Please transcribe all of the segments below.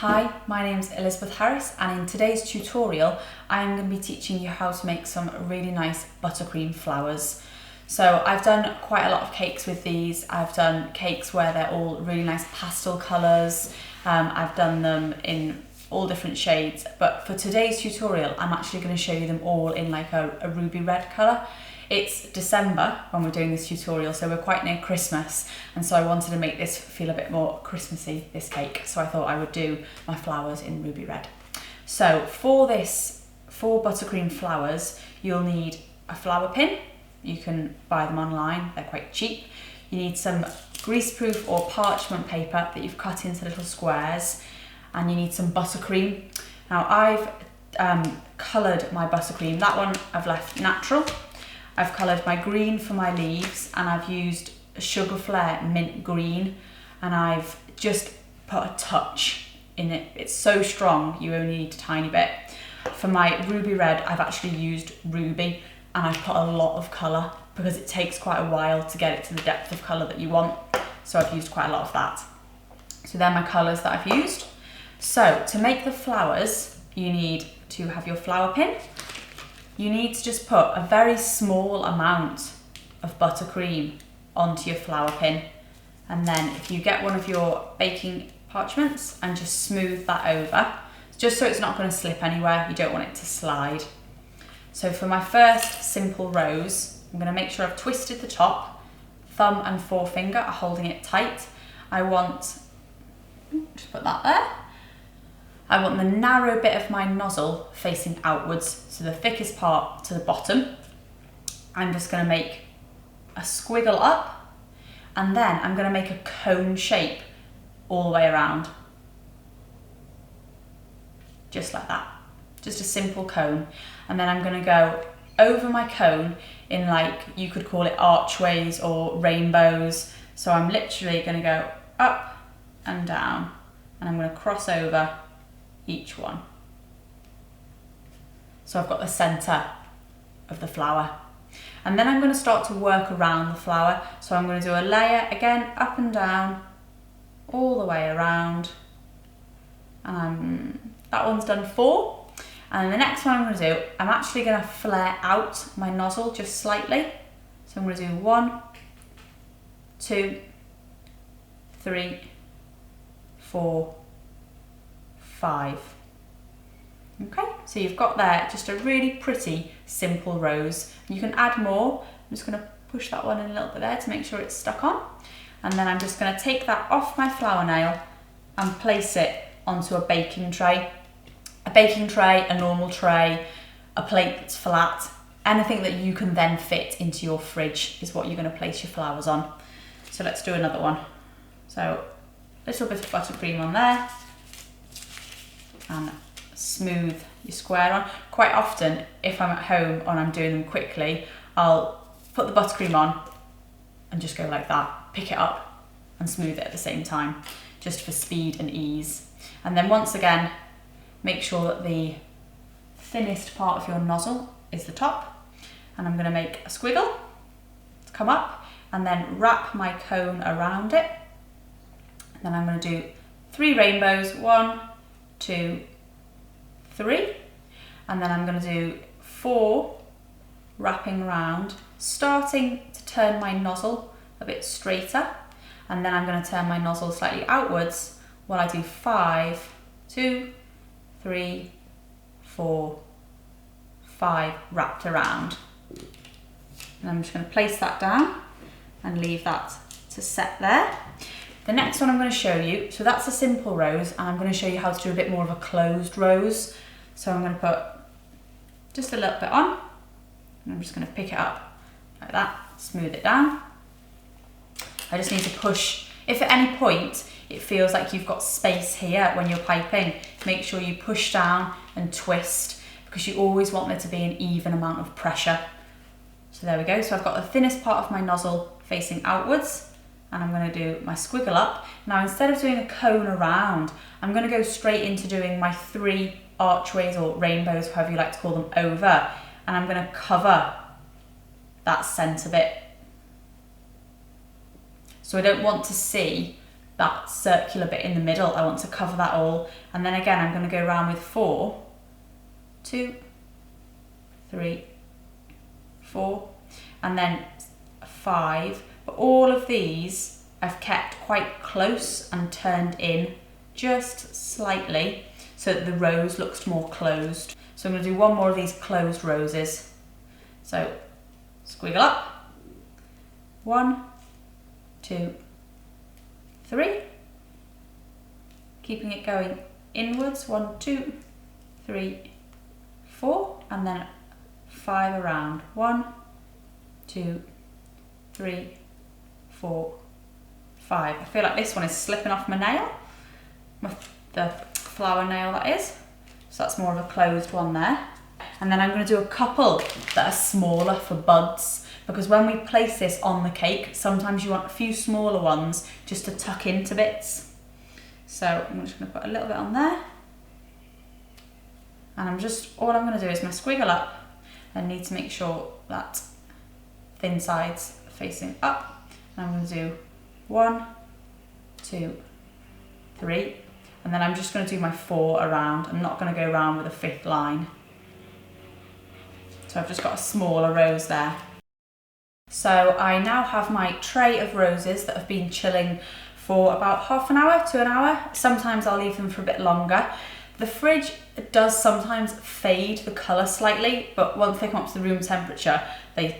Hi, my name's Elizabeth Harris, and in today's tutorial I'm going to be teaching you how to make some really nice buttercream flowers. So I've done quite a lot of cakes with these. I've done cakes where they're all really nice pastel colours. I've done them in all different shades, but for today's tutorial I'm actually going to show you them all in like a ruby red colour. It's December when we're doing this tutorial, so we're quite near Christmas, and so I wanted to make this feel a bit more Christmassy, this cake, so I thought I would do my flowers in ruby red. So for buttercream flowers, you'll need a flower pin. You can buy them online, they're quite cheap. You need some greaseproof or parchment paper that you've cut into little squares, and you need some buttercream. Now I've coloured my buttercream. That one I've left natural. I've coloured my green for my leaves, and I've used Sugar Flare mint green, and I've just put a touch in it. It's so strong you only need a tiny bit. For my ruby red I've actually used ruby, and I've put a lot of colour because it takes quite a while to get it to the depth of colour that you want, so I've used quite a lot of that. So they're my colours that I've used. So to make the flowers, you need to have your flower pin. You need to just put a very small amount of buttercream onto your flower pin, and then if you get one of your baking parchments and just smooth that over, just so it's not going to slip anywhere, you don't want it to slide. So for my first simple rose, I'm going to make sure I've twisted the top, thumb and forefinger are holding it tight. I want, just put that there. I want the narrow bit of my nozzle facing outwards, so the thickest part to the bottom. I'm just going to make a squiggle up, and then I'm going to make a cone shape all the way around. Just like that. Just a simple cone. And then I'm going to go over my cone in, like, you could call it archways or rainbows. So I'm literally going to go up and down, and I'm going to cross over each one. So I've got the centre of the flower, and then I'm going to start to work around the flower. So I'm going to do a layer again, up and down, all the way around, and that one's done 4. And the next one I'm going to do, I'm actually going to flare out my nozzle just slightly. So I'm going to do 1, 2, 3, 4, 5. Okay, so you've got there just a really pretty simple rose. You can add more. I'm just going to push that one in a little bit there to make sure it's stuck on, and then I'm just going to take that off my flower nail and place it onto a baking tray. A baking tray, a normal tray, a plate that's flat, anything that you can then fit into your fridge is what you're going to place your flowers on. So let's do another one. So a little bit of buttercream on there, and smooth your square on. Quite often, if I'm at home and I'm doing them quickly, I'll put the buttercream on and just go like that, pick it up and smooth it at the same time, just for speed and ease. And then once again, make sure that the thinnest part of your nozzle is the top, and I'm going to make a squiggle to come up, and then wrap my cone around it. And then I'm going to do 3 rainbows, 1, 2, 3, and then I'm going to do 4 wrapping around, starting to turn my nozzle a bit straighter, and then I'm going to turn my nozzle slightly outwards while I do 5, 2, 3, 4, 5 wrapped around. And I'm just going to place that down and leave that to set there. The next one I'm going to show you, so that's a simple rose, and I'm going to show you how to do a bit more of a closed rose. So I'm going to put just a little bit on, and I'm just going to pick it up like that, smooth it down. I just need to push. If at any point it feels like you've got space here when you're piping, make sure you push down and twist, because you always want there to be an even amount of pressure. So there we go. So I've got the thinnest part of my nozzle facing outwards, and I'm going to do my squiggle up. Now instead of doing a cone around, I'm going to go straight into doing my 3 archways or rainbows, however you like to call them, over, and I'm going to cover that centre bit. So I don't want to see that circular bit in the middle. I want to cover that all. And then again, I'm going to go around with 4, 2, 3, 4, and then 5. But all of these I've kept quite close and turned in just slightly so that the rose looks more closed. So I'm going to do one more of these closed roses. So squiggle up, 1, 2, 3, keeping it going inwards, 1, 2, 3, 4, and then 5 around, 1, 2, 3, 4, 5. I feel like this one is slipping off my nail, the flower nail that is. So that's more of a closed one there. And then I'm going to do a couple that are smaller for buds, because when we place this on the cake, sometimes you want a few smaller ones just to tuck into bits. So I'm just going to put a little bit on there. And all I'm going to do is my squiggle up. I need to make sure that thin side's facing up. And I'm going to do 1, 2, 3. And then I'm just going to do my 4 around. I'm not going to go around with a 5th line. So I've just got a smaller rose there. So I now have my tray of roses that have been chilling for about half an hour to an hour. Sometimes I'll leave them for a bit longer. The fridge does sometimes fade the colour slightly, but once they come up to the room temperature, the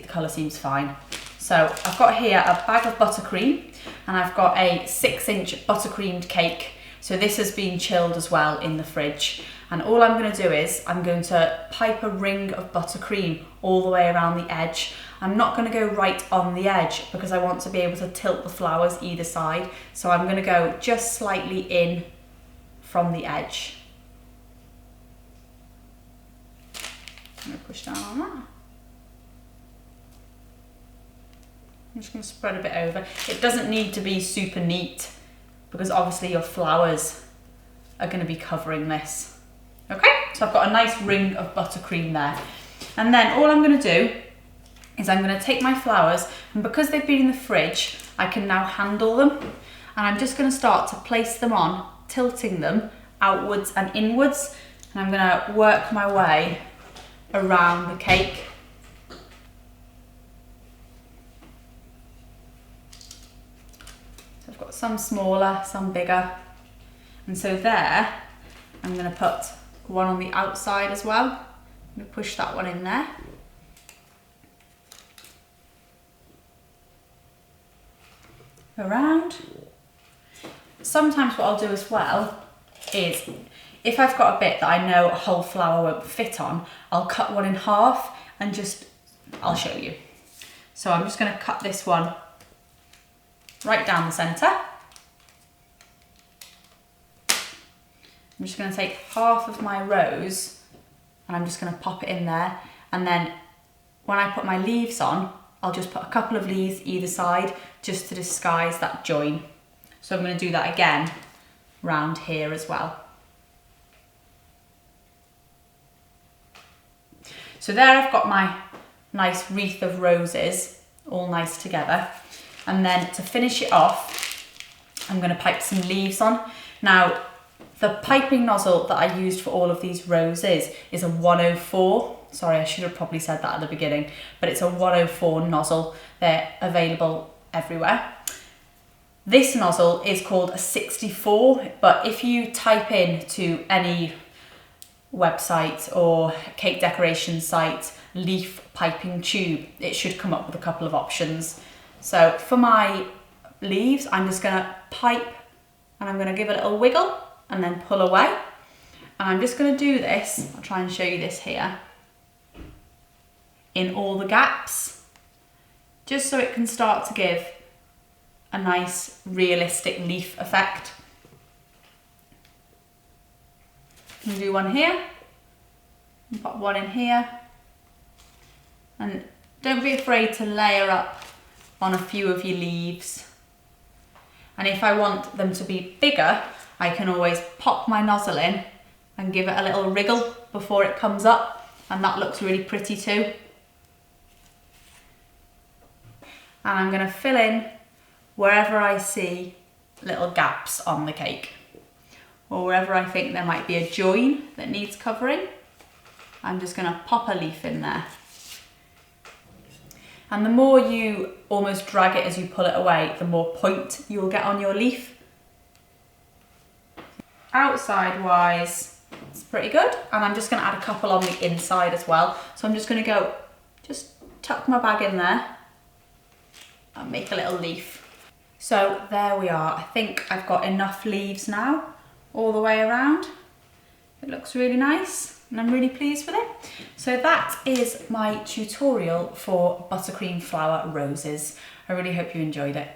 colour seems fine. So I've got here a bag of buttercream, and I've got a 6-inch buttercreamed cake. So this has been chilled as well in the fridge. And all I'm going to do is I'm going to pipe a ring of buttercream all the way around the edge. I'm not going to go right on the edge because I want to be able to tilt the flowers either side. So I'm going to go just slightly in from the edge. I'm going to push down on that. I'm just going to spread a bit over. It doesn't need to be super neat because obviously your flowers are going to be covering this. Okay, so I've got a nice ring of buttercream there. And then all I'm going to do is I'm going to take my flowers, and because they've been in the fridge, I can now handle them. And I'm just going to start to place them on, tilting them outwards and inwards. And I'm going to work my way around the cake. So I've got some smaller, some bigger. And so there, I'm going to put one on the outside as well. I'm going to push that one in there. Around. Sometimes what I'll do as well is, if I've got a bit that I know a whole flower won't fit on, I'll cut one in half and I'll show you. So I'm just going to cut this one right down the centre. I'm just going to take half of my rose and I'm just going to pop it in there, and then when I put my leaves on, I'll just put a couple of leaves either side just to disguise that join. So I'm going to do that again round here as well. So there I've got my nice wreath of roses all nice together, and then to finish it off I'm going to pipe some leaves on. Now the piping nozzle that I used for all of these roses is a 104. Sorry, I should have probably said that at the beginning, but it's a 104 nozzle. They're available everywhere. This nozzle is called a 64, but if you type in to any website or cake decoration site, leaf piping tube, it should come up with a couple of options. So for my leaves, I'm just going to pipe and I'm going to give a little wiggle and then pull away. And I'm just going to do this, I'll try and show you this here, in all the gaps, just so it can start to give a nice realistic leaf effect. I'm going to do one here, and pop one in here, and don't be afraid to layer up on a few of your leaves. And if I want them to be bigger, I can always pop my nozzle in and give it a little wriggle before it comes up, and that looks really pretty too. And I'm going to fill in wherever I see little gaps on the cake, or wherever I think there might be a join that needs covering. I'm just going to pop a leaf in there. And the more you almost drag it as you pull it away, the more point you'll get on your leaf. Outside wise, it's pretty good. And I'm just going to add a couple on the inside as well. So I'm just going to go, just tuck my bag in there and make a little leaf. So there we are. I think I've got enough leaves now all the way around. It looks really nice and I'm really pleased with it. So that is my tutorial for buttercream flower roses. I really hope you enjoyed it.